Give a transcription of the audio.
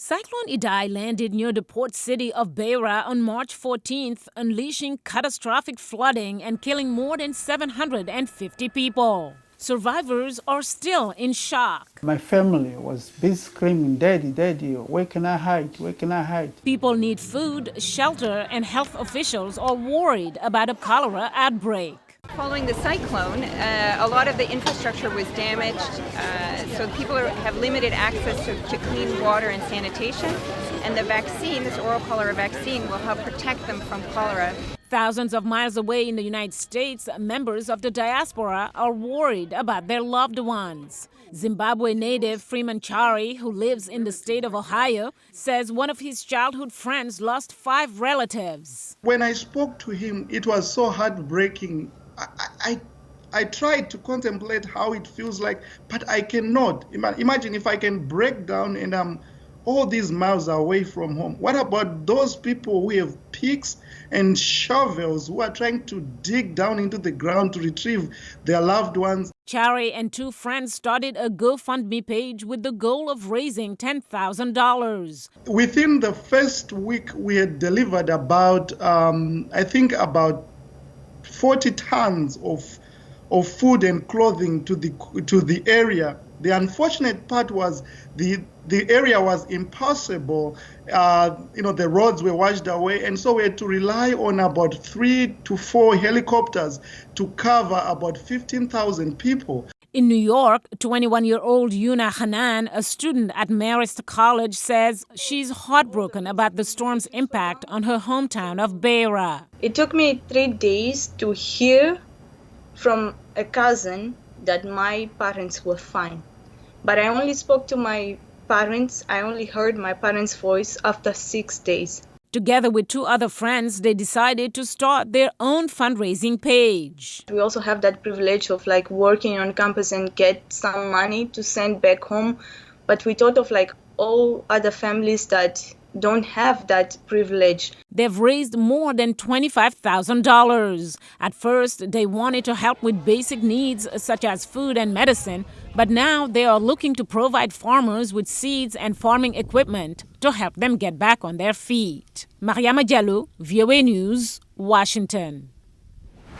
Cyclone Idai landed near the port city of Beira on March 14th, unleashing catastrophic flooding and killing more than 750 people. Survivors are still in shock. My family was busy screaming, "Daddy, Daddy, where can I hide? Where can I hide?" People need food, shelter, and health officials are worried about a cholera outbreak. Following the cyclone, a lot of the infrastructure was damaged, so people have limited access to clean water and sanitation. And the vaccine, this oral cholera vaccine, will help protect them from cholera. Thousands of miles away in the United States, members of the Diaspora are worried about their loved ones. Zimbabwe native Freeman Chari, who lives in the state of Ohio, says one of his childhood friends lost 5 relatives. When I spoke to him, it was so heartbreaking. I tried to contemplate how it feels like, but I cannot. Imagine if I can break down and I'm all these miles away from home. What about those people who have picks and shovels who are trying to dig down into the ground to retrieve their loved ones? Chari and 2 friends started a GoFundMe page with the goal of raising $10,000. Within the first week, we had delivered about 40 tons of food and clothing to the area. The unfortunate part was the area was impassable. The roads were washed away, and so we had to rely on about 3 to 4 helicopters to cover about 15,000 people. In New York, 21-year-old Yuna Hanane, a student at MARIST College, says she's heartbroken about the storm's impact on her hometown of Beira. It took me 3 days to hear from a cousin that my parents were fine. But I only spoke to my parents, I only heard my parents' voice after 6 days. Together with 2 other friends, they decided to start their own fundraising page. We also have that privilege of working on campus and get some money to send back home. But we thought of all other families that don't have that privilege. They've raised more than $25,000. At first, they wanted to help with basic needs such as food and medicine, but now they are looking to provide farmers with seeds and farming equipment to help them get back on their feet. Mariama Diallo, VOA News, Washington.